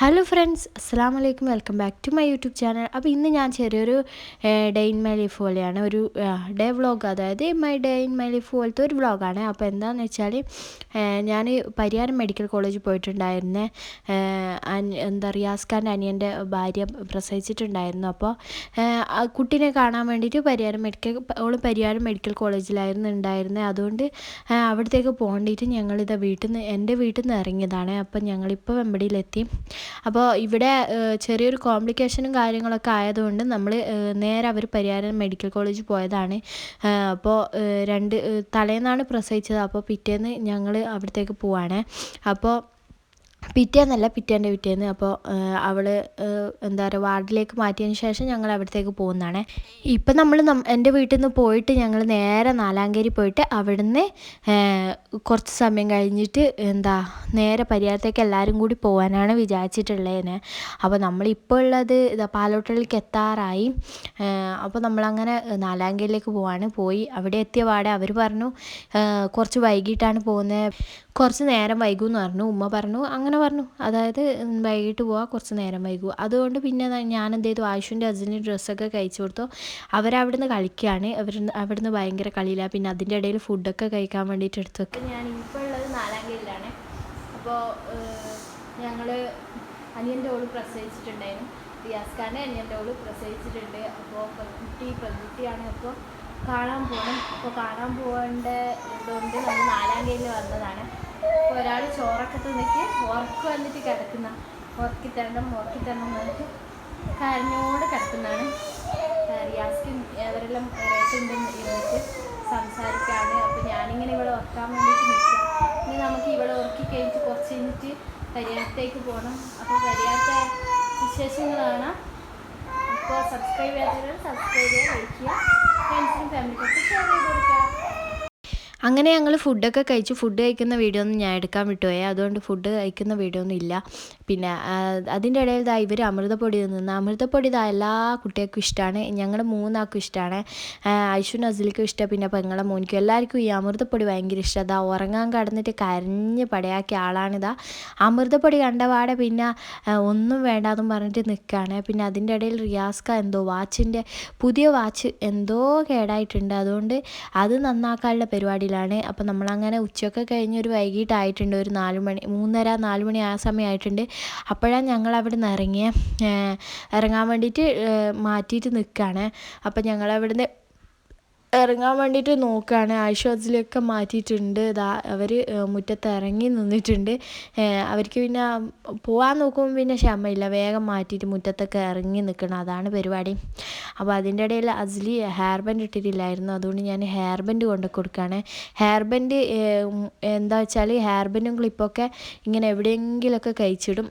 Hello friends, അസ്സാം വലൈക്കും. Welcome back to my YouTube channel. അപ്പോൾ ഇന്ന് ഞാൻ ചെറിയൊരു ഡേ ഇൻ മൈ ലൈഫ് പോലെയാണ് ഒരു ഡേ വ്ളോഗ്, അതായത് my day in my life പോലത്തെ ഒരു വ്ളോഗാണ്. അപ്പോൾ എന്താണെന്ന് വെച്ചാൽ ഞാൻ പരിയാരം മെഡിക്കൽ കോളേജിൽ പോയിട്ടുണ്ടായിരുന്നേ. റിയാസ്ഖാൻ്റെ അനിയൻ്റെ ഭാര്യ പ്രസവിച്ചിട്ടുണ്ടായിരുന്നു. അപ്പോൾ കുട്ടീനെ കാണാൻ വേണ്ടിയിട്ട് പരിയാരം മെഡിക്കൽ കോളേജിലായിരുന്നു ഉണ്ടായിരുന്നത്. അതുകൊണ്ട് അവിടത്തേക്ക് പോകേണ്ടിയിട്ട് ഞങ്ങളിത് എൻ്റെ വീട്ടിൽ നിന്ന് ഇറങ്ങിയതാണ്. അപ്പോൾ ഞങ്ങളിപ്പോൾ വെമ്പടിയിലെത്തി. അപ്പോൾ ഇവിടെ ചെറിയൊരു കോംപ്ലിക്കേഷനും കാര്യങ്ങളൊക്കെ ആയതുകൊണ്ട് നമ്മൾ നേരെ അവർ പരിയാരം മെഡിക്കൽ കോളേജിൽ പോയതാണ്. അപ്പോൾ തലേന്നാണ് പ്രസവിച്ചത്. അപ്പോൾ പിറ്റേന്ന് ഞങ്ങൾ അവിടത്തേക്ക് പോവാണ്. അപ്പോൾ പിറ്റേന്ന് അപ്പോൾ അവൾ വാർഡിലേക്ക് മാറ്റിയതിന് ശേഷം ഞങ്ങൾ അവിടത്തേക്ക് പോകുന്നതാണ്. ഇപ്പം നമ്മൾ എൻ്റെ വീട്ടിൽ നിന്ന് പോയിട്ട് ഞങ്ങൾ നേരെ നാലാങ്കേരി പോയിട്ട് അവിടുന്ന് കുറച്ച് സമയം കഴിഞ്ഞിട്ട് നേരെ പരിയാരത്തേക്ക് എല്ലാവരും കൂടി പോകാനാണ് വിചാരിച്ചിട്ടുള്ളത്. അപ്പോൾ നമ്മളിപ്പോൾ ഉള്ളത് പാലോട്ടലിലേക്ക് എത്താറായി. അപ്പോൾ നമ്മളങ്ങനെ നാലാങ്കേരിയിലേക്ക് പോയി അവിടെ എത്തിയ പാടെ അവർ പറഞ്ഞു കുറച്ച് വൈകിട്ടാണ് പോകുന്നത്, കുറച്ച് നേരം വൈകുമെന്ന് പറഞ്ഞു. ഉമ്മ പറഞ്ഞു, അങ്ങനെ പറഞ്ഞു, അതായത് വൈകിട്ട് പോവാം, കുറച്ച് നേരം വൈകും. അതുകൊണ്ട് പിന്നെ ഞാൻ എന്ത് ചെയ്തു, ആയുഷിൻ്റെ അച്ഛന് ഡ്രസ്സൊക്കെ കഴിച്ചു കൊടുത്തു. അവരവിടുന്ന് കളിക്കുകയാണ്. അവിടുന്ന് ഭയങ്കര കളിയില്ല. പിന്നെ അതിൻ്റെ ഇടയിൽ ഫുഡൊക്കെ കഴിക്കാൻ വേണ്ടിയിട്ട് എടുത്തു വെക്കും. ഞാൻ ഇപ്പോൾ ഉള്ളത് നാലാങ്കേരിയിലാണ്. അപ്പോൾ ഞങ്ങൾ അനിയൻ്റെ ഓള് പ്രസവിച്ചിട്ടുണ്ടായിരുന്നു. റിയാസ്ഖാൻ്റെ അനിയൻ്റെ ഓള് പ്രസവിച്ചിട്ടുണ്ട്. അപ്പോൾ പെൺകുട്ടിയാണ്. അപ്പോൾ കാണാൻ പോകണം. അപ്പോൾ കാണാൻ പോകേണ്ടതുകൊണ്ട് നമ്മൾ നാലാങ്കേരിയിൽ വന്നതാണ്. അപ്പോൾ ഒരാൾ ചോറൊക്കെ തിന്നിട്ട് ഉറക്കം വന്നിട്ട് ഉറക്കി തരണം എന്നിട്ട് കരഞ്ഞോട് കിടക്കുന്നതാണ്. റിയാസ്ക്കും അവരെല്ലാം റേറ്റുണ്ടെന്ന് ഇരുന്നിട്ട് സംസാരിക്കുകയാണ്. അപ്പോൾ ഞാനിങ്ങനെ ഇവിടെ ഉറക്കാൻ വേണ്ടിയിട്ട് നിൽക്കുക. ഇനി നമുക്ക് ഇവിടെ ഉറക്കി കഴിഞ്ഞിട്ട് കുറച്ച് കഴിഞ്ഞിട്ട് പരിയാരത്തേക്ക് പോകണം. അപ്പോൾ പരിയാരത്തെ വിശേഷങ്ങളാണ്. അപ്പോൾ സബ്സ്ക്രൈബ് ചെയ്യാത്തവർ സബ്സ്ക്രൈബ് ചെയ്യുക, ലൈക്ക് ചെയ്യുക, ഫ്രണ്ട്സിനും ഫാമിലിക്കൊക്കെ ഷെയർ ചെയ്ത് കൊടുക്കുക. അങ്ങനെ ഞങ്ങൾ ഫുഡൊക്കെ കഴിച്ചു. ഫുഡ് കഴിക്കുന്ന വീഡിയോ ഒന്നും ഞാൻ എടുക്കാൻ വിട്ടുപോയി. അതുകൊണ്ട് ഫുഡ് കഴിക്കുന്ന വീഡിയോ ഒന്നും ഇല്ല. പിന്നെ അതിൻ്റെ ഇടയിൽ ഇവർ അമൃതപ്പൊടി അമൃതപ്പൊടി എല്ലാ കുട്ടികൾക്കും ഇഷ്ടമാണ്. ഞങ്ങൾ മൂന്നാൾക്കും ഇഷ്ടമാണ്. ഐഷു നസിലിക്കും ഇഷ്ടം, പിന്നെ പെങ്ങളെ മോനിക്കും എല്ലാവർക്കും ഈ അമൃതപ്പൊടി ഭയങ്കര ഇഷ്ടം. ഉറങ്ങാൻ കിടന്നിട്ട് കരഞ്ഞ് പടയാക്കിയ ആളാണിതാ. അമൃതപ്പൊടി കണ്ടപാടെ പിന്നെ ഒന്നും വേണ്ടാന്നും പറഞ്ഞിട്ട് നിൽക്കുകയാണ്. പിന്നെ അതിൻ്റെ ഇടയിൽ റിയാസ്ക പുതിയ വാച്ച് എന്തോ കേടായിട്ടുണ്ട്. അതുകൊണ്ട് അത് നന്നാക്കാനുള്ള പരിപാടിയിലാണ്. അപ്പോൾ നമ്മളങ്ങനെ ഉച്ചയൊക്കെ കഴിഞ്ഞ് ഒരു വൈകിട്ടായിട്ടുണ്ട്. ഒരു 3:30-4 മണി ആ സമയമായിട്ടുണ്ട്. അപ്പോഴാണ് ഞങ്ങൾ അവിടെ നിന്ന് ഇറങ്ങാൻ വേണ്ടിയിട്ട് മാറ്റിയിട്ട് നിൽക്കുകയാണ്. അപ്പോൾ ഞങ്ങളവിടുന്ന് ഇറങ്ങാൻ വേണ്ടിയിട്ട് നോക്കുകയാണ്. ആശ്വാസത്തിലൊക്കെ മാറ്റിയിട്ടുണ്ട്. അവർ മുറ്റത്ത് ഇറങ്ങി നിന്നിട്ടുണ്ട്. അവർക്ക് പിന്നെ പോകാൻ നോക്കുമ്പോൾ പിന്നെ ക്ഷമയില്ല, വേഗം മാറ്റിയിട്ട് മുറ്റത്തൊക്കെ ഇറങ്ങി നിൽക്കണം, അതാണ് പരിപാടി. അപ്പോൾ അതിൻ്റെ ഇടയിൽ അസ്ലി ഹെയർ ബാൻഡ് ഇട്ടിട്ടില്ലായിരുന്നു. അതുകൊണ്ട് ഞാൻ ഹെയർ ബാൻഡ് കൊണ്ട് കൊടുക്കുകയാണ്. ഹെയർ ബാൻഡ് എന്താ വെച്ചാൽ ഹെയർ ബാൻഡും ക്ലിപ്പൊക്കെ ഇങ്ങനെ എവിടെയെങ്കിലുമൊക്കെ കഴിച്ചിടും.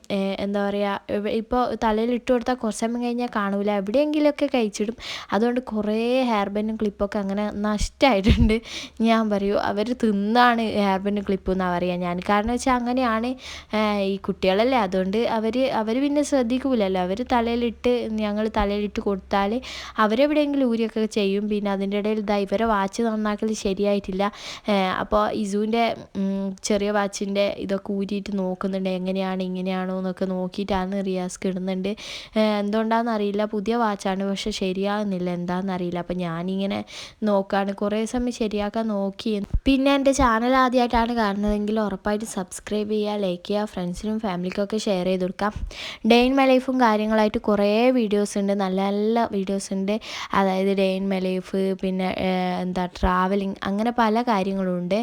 ഇപ്പോൾ തലയിൽ ഇട്ട് കൊടുത്താൽ കുറച്ച് സമയം കഴിഞ്ഞാൽ കാണൂല, എവിടെയെങ്കിലുമൊക്കെ കഴിച്ചിടും. അതുകൊണ്ട് കുറേ ഹെയർ ബാൻഡും ക്ലിപ്പൊക്കെ അങ്ങനെ നഷ്ടമായിട്ടുണ്ട്. ഞാൻ പറയൂ, അവർ തിന്നാണ് ഹെയർ ബാൻഡും ക്ലിപ്പ് എന്നാണ് പറയുക ഞാൻ. കാരണം വെച്ചാൽ അങ്ങനെയാണ് ഈ കുട്ടികളല്ലേ. അതുകൊണ്ട് അവർ പിന്നെ ശ്രദ്ധിക്കൂലല്ലോ. ഞങ്ങൾ തലയിലിട്ട് കൊടുത്താൽ അവരെവിടെയെങ്കിലും ഊരിയൊക്കെ ചെയ്യും. പിന്നെ അതിൻ്റെ ഇടയിൽ ഇവരെ വാച്ച് നന്നാക്കൽ ശരിയായിട്ടില്ല. അപ്പോൾ ഇസുവിൻ്റെ ചെറിയ വാച്ചിൻ്റെ ഇതൊക്കെ ഊരിയിട്ട് നോക്കുന്നുണ്ട്, ഇങ്ങനെയാണോ എന്നൊക്കെ നോക്കിയിട്ടാണ് റിയാസ്ക്ക് ഇടുന്നുണ്ട്. എന്തുകൊണ്ടാണെന്ന് അറിയില്ല, പുതിയ വാച്ചാണ്, പക്ഷെ ശരിയാകുന്നില്ല, എന്താണെന്നറിയില്ല. അപ്പോൾ ഞാനിങ്ങനെ നോക്കുകയാണ്. കുറേ സമയം ശരിയാക്കാൻ നോക്കി. പിന്നെ എൻ്റെ ചാനൽ ആദ്യമായിട്ടാണ് കാണുന്നതെങ്കിൽ ഉറപ്പായിട്ട് സബ്സ്ക്രൈബ് ചെയ്യുക, ലൈക്ക് ചെയ്യുക, ഫ്രണ്ട്സിനും ഫാമിലിക്കൊക്കെ ഷെയർ ചെയ്ത് കൊടുക്കാം. ഡേ ഇൻ മൈ ലൈഫും കാര്യങ്ങളായിട്ട് കുറേ വീഡിയോസ് ഉണ്ട്, നല്ല നല്ല വീഡിയോസ് ഉണ്ട്. അതായത് ഡേ ഇൻ മൈ ലൈഫ്, പിന്നെ ട്രാവലിംഗ്, അങ്ങനെ പല കാര്യങ്ങളുണ്ട്.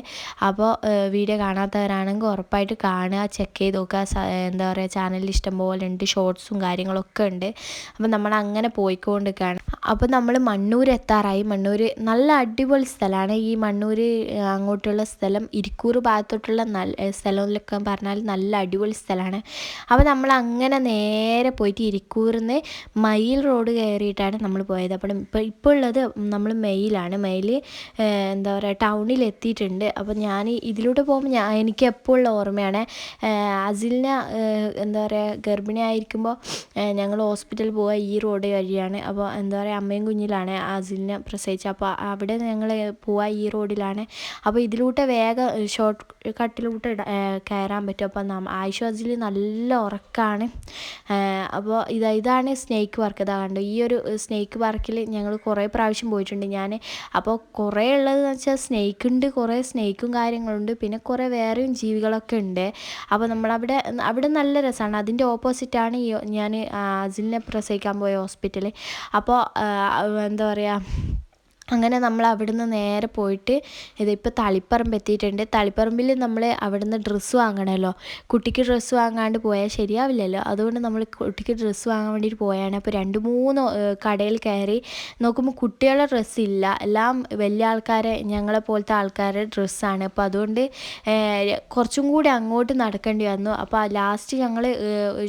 അപ്പോൾ വീഡിയോ കാണാത്തവരാണെങ്കിൽ ഉറപ്പായിട്ട് കാണുക, ചെക്ക് ചെയ്ത് നോക്കുക. ചാനലിൽ ഇഷ്ടം പോലെ ഉണ്ട്, ഷോർട്സും കാര്യങ്ങളൊക്കെ ഉണ്ട്. അപ്പോൾ നമ്മൾ അങ്ങനെ പോയിക്കൊണ്ടിരിക്കുകയാണ്. അപ്പോൾ നമ്മൾ മണ്ണൂർ എത്താറായി. മണ്ണൂർ നല്ല അടിപൊളി സ്ഥലമാണ്. ഈ മണ്ണൂർ അങ്ങോട്ടുള്ള സ്ഥലം, ഇരിക്കൂർ ഭാഗത്തോട്ടുള്ള സ്ഥലമൊക്കെ പറഞ്ഞാൽ നല്ല അടിപൊളി സ്ഥലമാണ്. അപ്പോൾ നമ്മൾ അങ്ങനെ നേരെ പോയിട്ട് ഇരിക്കൂറിൽ നിന്ന് മയിൽ റോഡ് കയറിയിട്ടാണ് നമ്മൾ പോയത്. അപ്പോൾ ഇപ്പോൾ ഉള്ളത് നമ്മൾ മെയിലാണ്. ടൗണിൽ എത്തിയിട്ടുണ്ട്. അപ്പോൾ ഞാൻ ഇതിലൂടെ പോകുമ്പോൾ എനിക്ക് എപ്പോഴുള്ള ഓർമ്മയാണ്, അസിലിനെ ഗർഭിണിയായിരിക്കുമ്പോൾ ഞങ്ങൾ ഹോസ്പിറ്റലിൽ പോവുക ഈ റോഡ് വഴിയാണ്. അപ്പോൾ അമ്മയും കുഞ്ഞിലാണ് അസിലിനെ പ്രസവിച്ചത്. അപ്പോൾ അവിടെ ഞങ്ങൾ പോവാ ഈ റോഡിലാണ്. അപ്പോൾ ഇതിലൂടെ വേഗം ഷോർട്ട് കട്ടിലൂടെ കയറാൻ പറ്റും. അപ്പോൾ ആയിഷു അസിൽ നല്ല ഉറക്കമാണ്. അപ്പോൾ ഇതാണ് സ്നേക്ക് പാർക്ക്. ഇതാ കണ്ടോ, ഈ ഒരു സ്നേക്ക് പാർക്കിൽ ഞങ്ങൾ കുറേ പ്രാവശ്യം പോയിട്ടുണ്ട് ഞാൻ. അപ്പോൾ കുറേ ഉള്ളതെന്ന് വെച്ചാൽ സ്നേക്ക് ഉണ്ട്, കുറേ സ്നേക്കും കാര്യങ്ങളുണ്ട്, പിന്നെ കുറേ വേറെയും ജീവികളൊക്കെ ഉണ്ട്. അപ്പോൾ അവിടെ നല്ല രസമാണ്. അതിൻ്റെ ഓപ്പോസിറ്റാണ് ഞാൻ അസിലിനെ പ്രസവിക്കാൻ പോയ ഹോസ്പിറ്റൽ. അപ്പോൾ എന്താ പറയുക, അങ്ങനെ നമ്മൾ അവിടുന്ന് നേരെ പോയിട്ട് ഇതിപ്പോൾ തളിപ്പറമ്പ് എത്തിയിട്ടുണ്ട്. തളിപ്പറമ്പിൽ നമ്മൾ അവിടുന്ന് ഡ്രസ്സ് വാങ്ങണമല്ലോ. കുട്ടിക്ക് ഡ്രസ്സ് വാങ്ങാണ്ട് പോയാൽ ശരിയാവില്ലല്ലോ. അതുകൊണ്ട് നമ്മൾ കുട്ടിക്ക് ഡ്രസ്സ് വാങ്ങാൻ വേണ്ടിയിട്ട് പോയാണ്. അപ്പോൾ 2-3 കടയിൽ കയറി നോക്കുമ്പോൾ കുട്ടികളുടെ ഡ്രസ്സ് ഇല്ല, എല്ലാം വലിയ ആൾക്കാരെ, ഞങ്ങളെ പോലത്തെ ആൾക്കാരുടെ ഡ്രസ്സാണ്. അപ്പോൾ അതുകൊണ്ട് കുറച്ചും കൂടി അങ്ങോട്ട് നടക്കേണ്ടി വന്നു. അപ്പോൾ ലാസ്റ്റ് ഞങ്ങൾ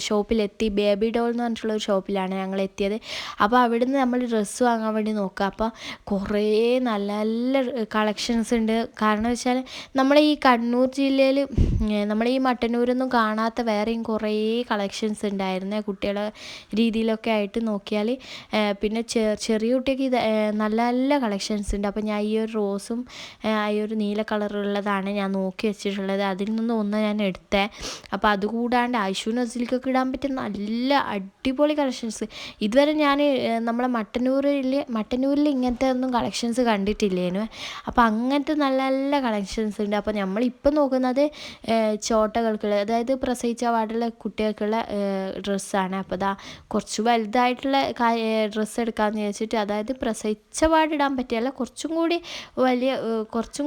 ഷോപ്പിലെത്തി. ബേബി ഡോൾ എന്ന് പറഞ്ഞിട്ടുള്ളൊരു ഷോപ്പിലാണ് ഞങ്ങൾ എത്തിയത്. അപ്പോൾ അവിടുന്ന് നമ്മൾ ഡ്രസ്സ് വാങ്ങാൻ വേണ്ടി നോക്കുക. അപ്പോൾ കുറേ നല്ല നല്ല കളക്ഷൻസ് ഉണ്ട്. കാരണം വെച്ചാൽ നമ്മളെ ഈ കണ്ണൂർ ജില്ലയിൽ നമ്മളെ ഈ മട്ടന്നൂരൊന്നും കാണാത്ത വേറെയും കുറേ കളക്ഷൻസ് ഉണ്ടായിരുന്നേ കുട്ടികളെ രീതിയിലൊക്കെ ആയിട്ട് നോക്കിയാൽ. പിന്നെ ചെറിയ കുട്ടിക്ക് നല്ല നല്ല കളക്ഷൻസ് ഉണ്ട്. അപ്പോൾ ഞാൻ ഈ ഒരു റോസും ഈ ഒരു നീല കളറുള്ളതാണ് ഞാൻ നോക്കി വെച്ചിട്ടുള്ളത്. അതിൽ നിന്ന് ഒന്ന് ഞാൻ എടുത്തേ. അപ്പോൾ അതുകൂടാണ്ട് ആയിഷുവിനും അസിലിക്കൊക്കെ ഇടാൻ പറ്റിയ നല്ല അടിപൊളി കളക്ഷൻസ്. ഇതുവരെ ഞാൻ നമ്മളെ മട്ടന്നൂരിൽ ഇങ്ങനത്തെ ഒന്നും കളക്ഷൻസ് കണ്ടിട്ടില്ലേനു. അപ്പോൾ അങ്ങനത്തെ നല്ല നല്ല കളക്ഷൻസ് ഉണ്ട്. അപ്പോൾ നമ്മളിപ്പോൾ നോക്കുന്നത് ചോട്ടകൾക്കുള്ള, അതായത് പ്രസവിച്ച പാടുള്ള കുട്ടികൾക്കുള്ള ഡ്രസ്സാണ്. അപ്പോൾ കുറച്ച് വലുതായിട്ടുള്ള ഡ്രസ്സ് എടുക്കാമെന്ന് വിചാരിച്ചിട്ട്, അതായത് പ്രസവിച്ച പാടിടാൻ പറ്റിയല്ല, കുറച്ചും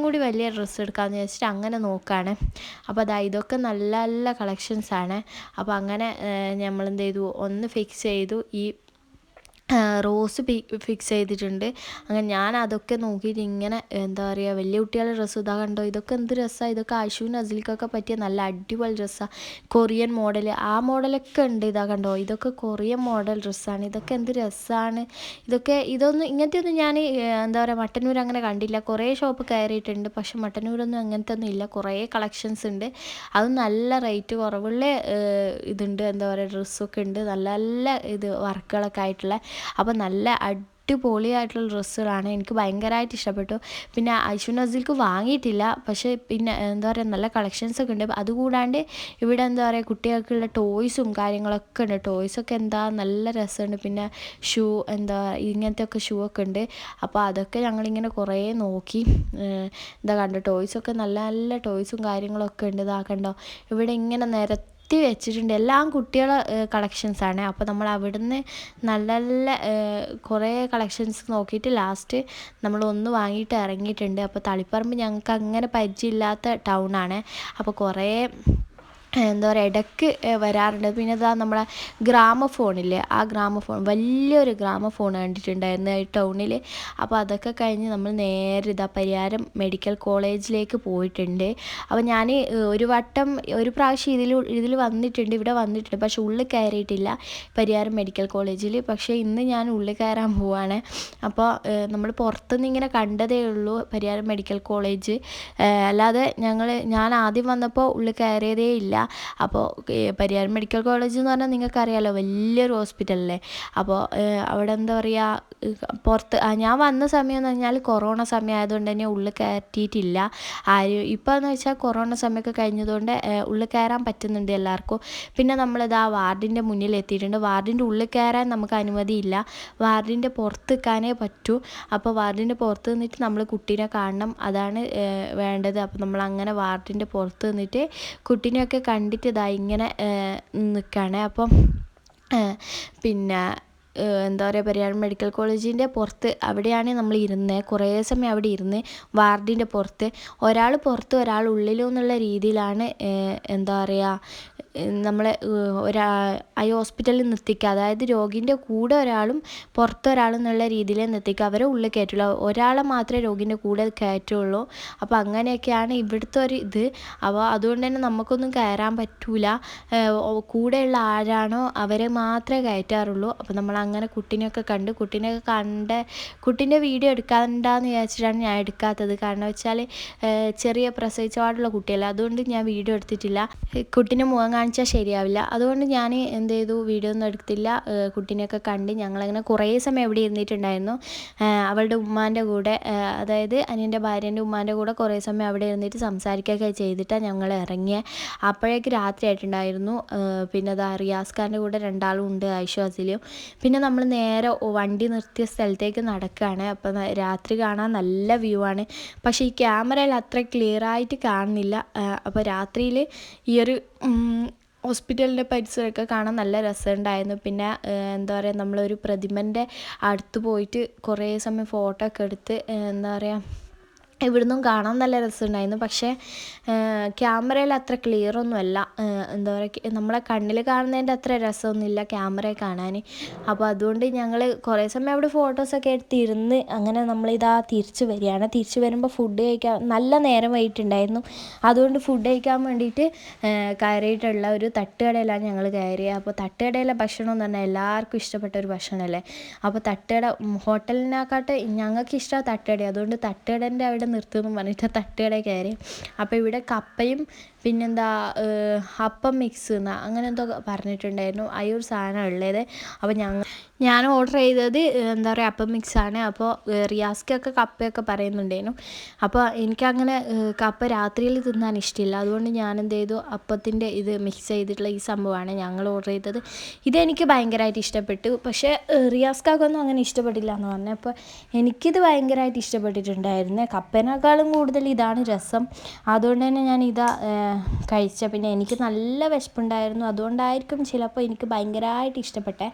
കൂടി വലിയ ഡ്രസ്സ് എടുക്കാമെന്ന് വിചാരിച്ചിട്ട് അങ്ങനെ നോക്കുകയാണ്. അപ്പോൾ ഇതൊക്കെ നല്ല നല്ല കളക്ഷൻസാണ്. അപ്പോൾ അങ്ങനെ നമ്മളെന്ത് ചെയ്തു, ഒന്ന് ഫിക്സ് ചെയ്തു. ഈ റോസ് ഫിക്സ് ചെയ്തിട്ടുണ്ട്. അങ്ങനെ ഞാൻ അതൊക്കെ നോക്കിയിട്ട് ഇങ്ങനെ എന്താ പറയുക, വലിയ കുട്ടികളുടെ ഡ്രസ്സ് ഇതാ കണ്ടോ, ഇതൊക്കെ എന്ത് രസമാണ്. ഇതൊക്കെ ആയിഷുവിനും അസിലിക്കൊക്കെ പറ്റിയ നല്ല അടിപൊളി ഡ്രസ്സാണ്. കൊറിയൻ മോഡൽ, ആ മോഡലൊക്കെ ഉണ്ട്. ഇതാ കണ്ടോ, ഇതൊക്കെ കൊറിയൻ മോഡൽ ഡ്രസ്സാണ്. ഇതൊക്കെ എന്ത് രസമാണ്. ഇങ്ങനത്തെ ഒന്നും ഞാൻ എന്താ പറയുക മട്ടന്നൂർ അങ്ങനെ കണ്ടില്ല. കുറേ ഷോപ്പ് കയറിയിട്ടുണ്ട്, പക്ഷെ മട്ടന്നൂരൊന്നും അങ്ങനത്തെ ഒന്നും ഇല്ല. കുറേ കളക്ഷൻസ് ഉണ്ട്, അതും നല്ല റേറ്റ് കുറവുള്ള ഇതുണ്ട്. എന്താ പറയുക, ഡ്രസ്സൊക്കെ ഉണ്ട്, നല്ല നല്ല വർക്കുകളൊക്കെ ആയിട്ടുള്ള. അപ്പോൾ നല്ല അടിപൊളിയായിട്ടുള്ള ഡ്രസ്സുകളാണ്. എനിക്ക് ഭയങ്കരമായിട്ട് ഇഷ്ടപ്പെട്ടു. പിന്നെ ആയിഷുവിനും അസിലിക്ക് വാങ്ങിയിട്ടില്ല, പക്ഷേ പിന്നെ എന്താ പറയുക നല്ല കളക്ഷൻസൊക്കെ ഉണ്ട്. അതുകൂടാണ്ട് ഇവിടെ എന്താ പറയുക കുട്ടികൾക്കുള്ള ടോയ്സും കാര്യങ്ങളൊക്കെ ഉണ്ട്. ടോയ്സൊക്കെ നല്ല രസമുണ്ട്. പിന്നെ ഇങ്ങനത്തെ ഒക്കെ ഷൂ ഒക്കെ ഉണ്ട്. അപ്പോൾ അതൊക്കെ ഞങ്ങളിങ്ങനെ കുറേ നോക്കി. കണ്ടോ, ടോയ്സൊക്കെ നല്ല നല്ല ടോയ്സും കാര്യങ്ങളൊക്കെ ഉണ്ട്. കണ്ടോ, ഇവിടെ ഇങ്ങനെ വെച്ചിട്ടുണ്ട്. എല്ലാം കുട്ടികളെ കളക്ഷൻസാണ്. അപ്പോൾ നമ്മൾ അവിടുന്ന് നല്ല നല്ല കുറേ കളക്ഷൻസ് നോക്കിയിട്ട് ലാസ്റ്റ് നമ്മൾ ഒന്ന് വാങ്ങിയിട്ട് ഇറങ്ങിയിട്ടുണ്ട്. അപ്പോൾ തളിപ്പറമ്പ് ഞങ്ങൾക്ക് അങ്ങനെ പരിചയമില്ലാത്ത ടൗണാണ്. അപ്പോൾ കുറേ എന്താ പറയുക ഇടയ്ക്ക് വരാറുണ്ട്. പിന്നെ നമ്മളെ ഗ്രാമഫോണില്ലേ, ആ ഗ്രാമഫോൺ, വലിയൊരു ഗ്രാമഫോൺ കണ്ടിട്ടുണ്ടായിരുന്നു ഈ ടൗണിൽ. അപ്പോൾ അതൊക്കെ കഴിഞ്ഞ് നമ്മൾ നേരെ പരിയാരം മെഡിക്കൽ കോളേജിലേക്ക് പോയിട്ടുണ്ട്. അപ്പോൾ ഞാൻ ഒരു പ്രാവശ്യം ഇതിൽ വന്നിട്ടുണ്ട്, ഇവിടെ വന്നിട്ടുണ്ട്, പക്ഷെ ഉള്ളിൽ കയറിയിട്ടില്ല പരിയാരം മെഡിക്കൽ കോളേജിൽ. പക്ഷേ ഇന്ന് ഞാൻ ഉള്ളിൽ കയറാൻ പോവാണ്. അപ്പോൾ നമ്മൾ പുറത്തുനിന്ന് ഇങ്ങനെ കണ്ടതേ ഉള്ളൂ പരിയാരം മെഡിക്കൽ കോളേജ്, അല്ലാതെ ഞാൻ ആദ്യം വന്നപ്പോൾ ഉള്ളിൽ കയറിയതേ ഇല്ല. അപ്പോൾ പരിയാരം മെഡിക്കൽ കോളേജ് എന്ന് പറഞ്ഞാൽ നിങ്ങൾക്കറിയാമല്ലോ, വലിയൊരു ഹോസ്പിറ്റലല്ലേ. അപ്പോൾ അവിടെ എന്താ പറയുക, പുറത്ത് ഞാൻ വന്ന സമയം എന്ന് പറഞ്ഞാൽ കൊറോണ സമയം ആയതുകൊണ്ട് തന്നെ ഉള്ളിൽ കയറ്റിയിട്ടില്ല ആരും. ഇപ്പോൾ എന്ന് വെച്ചാൽ കൊറോണ സമയമൊക്കെ കഴിഞ്ഞതുകൊണ്ട് ഉള്ളിൽ കയറാൻ പറ്റുന്നുണ്ട് എല്ലാവർക്കും. പിന്നെ നമ്മളിത് ആ വാർഡിൻ്റെ മുന്നിൽ എത്തിയിട്ടുണ്ട്. വാർഡിൻ്റെ ഉള്ളിൽ കയറാൻ നമുക്ക് അനുമതിയില്ല, വാർഡിൻ്റെ പുറത്ത് നിൽക്കാനേ പറ്റൂ. അപ്പോൾ വാർഡിൻ്റെ പുറത്ത് നിന്നിട്ട് നമ്മൾ കുട്ടീനെ കാണണം, അതാണ് വേണ്ടത്. അപ്പോൾ നമ്മൾ അങ്ങനെ വാർഡിൻ്റെ പുറത്ത് നിന്നിട്ട് കുട്ടീനെയൊക്കെ കണ്ടിട്ട് ഇങ്ങനെ നിൽക്കുകയാണ്. അപ്പം പിന്നെ എന്താ പറയുക പരിയാരം മെഡിക്കൽ കോളേജിൻ്റെ പുറത്ത് അവിടെയാണ് നമ്മൾ ഇരുന്നത്. കുറേ സമയം അവിടെ ഇരുന്ന് വാർഡിൻ്റെ പുറത്ത്, ഒരാൾ പുറത്ത് ഒരാൾ ഉള്ളിലും എന്നുള്ള രീതിയിലാണ് എന്താ പറയുക നമ്മളെ ഈ ഹോസ്പിറ്റലിൽ നിർത്തിക്കുക. അതായത് രോഗീൻ്റെ കൂടെ ഒരാളും പുറത്തൊരാളും എന്നുള്ള രീതിയിൽ നിർത്തിക്കുക. അവരെ ഉള്ളിൽ കയറ്റുള്ളൂ, ഒരാളെ മാത്രമേ രോഗീൻ്റെ കൂടെ കയറ്റുള്ളൂ. അപ്പോൾ അങ്ങനെയൊക്കെയാണ് ഇവിടുത്തെ ഒരു ഇത്. അപ്പോൾ അതുകൊണ്ട് തന്നെ നമുക്കൊന്നും കയറാൻ പറ്റൂല, കൂടെയുള്ള ആരാണോ അവരെ മാത്രമേ കയറ്റാറുള്ളൂ. അപ്പോൾ നമ്മൾ അങ്ങനെ കുട്ടീനെയൊക്കെ കണ്ട് കുട്ടീൻ്റെ വീഡിയോ എടുക്കണ്ടെന്ന് വിചാരിച്ചിട്ടാണ് ഞാൻ എടുക്കാത്തത്. കാരണം വെച്ചാൽ ചെറിയ പ്രസവിച്ച പാടുള്ള കുട്ടിയല്ല, അതുകൊണ്ട് ഞാൻ വീഡിയോ എടുത്തിട്ടില്ല. കുട്ടീൻ്റെ മുഖം കാണിച്ചാൽ ശരിയാവില്ല, അതുകൊണ്ട് ഞാൻ എന്ത് ചെയ്തു, വീഡിയോ ഒന്നും എടുത്തില്ല. കുട്ടീനെയൊക്കെ കണ്ട് ഞങ്ങളങ്ങനെ കുറേ സമയം എവിടെ ഇരുന്നിട്ടുണ്ടായിരുന്നു. അവളുടെ ഉമ്മാൻ്റെ കൂടെ, അതായത് അനിയൻ്റെ ഭാര്യേൻ്റെ ഉമ്മാൻ്റെ കൂടെ കുറേ സമയം അവിടെ ഇരുന്നിട്ട് സംസാരിക്കുകയൊക്കെ ചെയ്തിട്ടാണ് ഞങ്ങൾ ഇറങ്ങിയത്. അപ്പോഴേക്ക് രാത്രി ആയിട്ടുണ്ടായിരുന്നു. പിന്നെ അതാ റിയാസ്ഖാൻ്റെ കൂടെ രണ്ടാളും ഉണ്ട്, ഐശ്വാസിലും. പിന്നെ നമ്മൾ നേരെ വണ്ടി നിർത്തിയ സ്ഥലത്തേക്ക് നടക്കുകയാണ്. അപ്പോൾ രാത്രി കാണാൻ നല്ല വ്യൂ ആണ്, പക്ഷേ ഈ ക്യാമറയിൽ അത്ര ക്ലിയർ ആയിട്ട് കാണുന്നില്ല. അപ്പോൾ രാത്രിയിൽ ഈ ഒരു ഹോസ്പിറ്റലിൻ്റെ പരിസരമൊക്കെ കാണാൻ നല്ല രസമുണ്ടായിരുന്നു. പിന്നെ എന്താ പറയുക, നമ്മളൊരു പ്രതിമൻ്റെ അടുത്ത് പോയിട്ട് കുറേ സമയം ഫോട്ടോ ഒക്കെ എടുത്ത് എന്താ പറയുക, ഇവിടുന്നും കാണാൻ നല്ല രസമുണ്ടായിരുന്നു. പക്ഷേ ക്യാമറയിൽ അത്ര ക്ലിയർ ഒന്നുമല്ല. എന്താ പറയുക, നമ്മളെ കണ്ണിൽ കാണുന്നതിൻ്റെ അത്ര രസമൊന്നുമില്ല ക്യാമറയിൽ കാണാൻ. അപ്പോൾ അതുകൊണ്ട് ഞങ്ങൾ കുറേ സമയം അവിടെ ഫോട്ടോസൊക്കെ എടുത്തിരുന്ന് അങ്ങനെ നമ്മളിതാ തിരിച്ച് വരികയാണ്. തിരിച്ച് വരുമ്പോൾ ഫുഡ് കഴിക്കാൻ നല്ല നേരം വൈകിട്ടുണ്ടായിരുന്നു. അതുകൊണ്ട് ഫുഡ് കഴിക്കാൻ വേണ്ടിയിട്ട് കയറിയിട്ടുള്ള ഒരു തട്ടുകടയിലാണ് ഞങ്ങൾ കയറിയത്. അപ്പോൾ തട്ടുകടയിലെ ഭക്ഷണം എന്ന് പറഞ്ഞാൽ എല്ലാവർക്കും ഇഷ്ടപ്പെട്ട ഒരു ഭക്ഷണമല്ലേ. അപ്പോൾ തട്ടുകട ഹോട്ടലിനെക്കാട്ട് ഞങ്ങൾക്ക് ഇഷ്ടമാണ് തട്ടുകട, അതുകൊണ്ട് തട്ടുകടൻ്റെ അവിടെ നിർത്തുമെന്ന് പറഞ്ഞിട്ട് തട്ടുകട കയറി. അപ്പോൾ ഇവിടെ കപ്പയും പിന്നെന്താ അപ്പം മിക്സ് അങ്ങനെ എന്തോ പറഞ്ഞിട്ടുണ്ടായിരുന്നു, ആ ഒരു സാധനം ഉള്ളത്. അപ്പോൾ ഞാൻ ഓർഡർ ചെയ്തത് എന്താ പറയുക അപ്പം മിക്സാണ്. അപ്പോൾ റിയാസ്ക്കൊക്കെ കപ്പയൊക്കെ പറയുന്നുണ്ടായിരുന്നു. അപ്പോൾ എനിക്കങ്ങനെ കപ്പ രാത്രിയിൽ തിന്നാൻ ഇഷ്ടമില്ല, അതുകൊണ്ട് ഞാൻ എന്ത് ചെയ്തു, അപ്പത്തിൻ്റെ ഇത് മിക്സ് ചെയ്തിട്ടുള്ള ഈ സംഭവമാണ് ഞങ്ങൾ ഓർഡർ ചെയ്തത്. ഇതെനിക്ക് ഭയങ്കരമായിട്ട് ഇഷ്ടപ്പെട്ടു. പക്ഷേ റിയാസ്ക്കൊന്നും അങ്ങനെ ഇഷ്ടപ്പെട്ടില്ല എന്ന് പറഞ്ഞു. അപ്പോൾ എനിക്കിത് ഭയങ്കരമായിട്ട് ഇഷ്ടപ്പെട്ടിട്ടുണ്ടായിരുന്നു. കപ്പേനേക്കാളും കൂടുതൽ ഇതാണ് രസം, അതുകൊണ്ട് തന്നെ ഞാൻ ഇതാ കഴിച്ച. പിന്നെ എനിക്ക് നല്ല വിശപ്പുണ്ടായിരുന്നു, അതുകൊണ്ടായിരിക്കും ചിലപ്പോൾ എനിക്ക് ഭയങ്കരമായിട്ട് ഇഷ്ടപ്പെട്ടെ.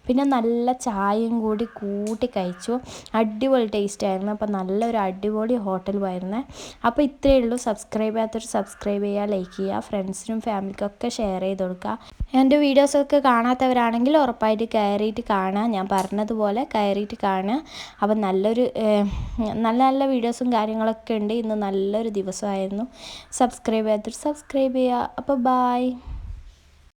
പിന്നെ നല്ല ചായയും കൂടി കൂട്ടി കഴിച്ചു, അടിപൊളി ടേസ്റ്റ് ആയിരുന്നു. അപ്പോൾ നല്ലൊരു അടിപൊളി ഹോട്ടലുമായിരുന്നു. അപ്പോൾ ഇത്രയേ ഉള്ളൂ. സബ്സ്ക്രൈബ് ചെയ്യാത്തവർ സബ്സ്ക്രൈബ് ചെയ്യുക, ലൈക്ക് ചെയ്യുക, ഫ്രണ്ട്സിനും ഫാമിലിക്കൊക്കെ ഷെയർ ചെയ്ത് കൊടുക്കുക. എൻ്റെ വീഡിയോസൊക്കെ കാണാത്തവരാണെങ്കിൽ ഉറപ്പായിട്ട് കയറിയിട്ട് കാണുക, ഞാൻ പറഞ്ഞതുപോലെ കയറിയിട്ട് കാണുക. അപ്പം നല്ല നല്ല വീഡിയോസും കാര്യങ്ങളൊക്കെ ഉണ്ട്. ഇന്ന് നല്ലൊരു ദിവസമായിരുന്നു. സബ്സ്ക്രൈബ് ചെയ്യാത്തവർ സബ്സ്ക്രൈബ് ചെയ്യുക. അപ്പോൾ ബായ്.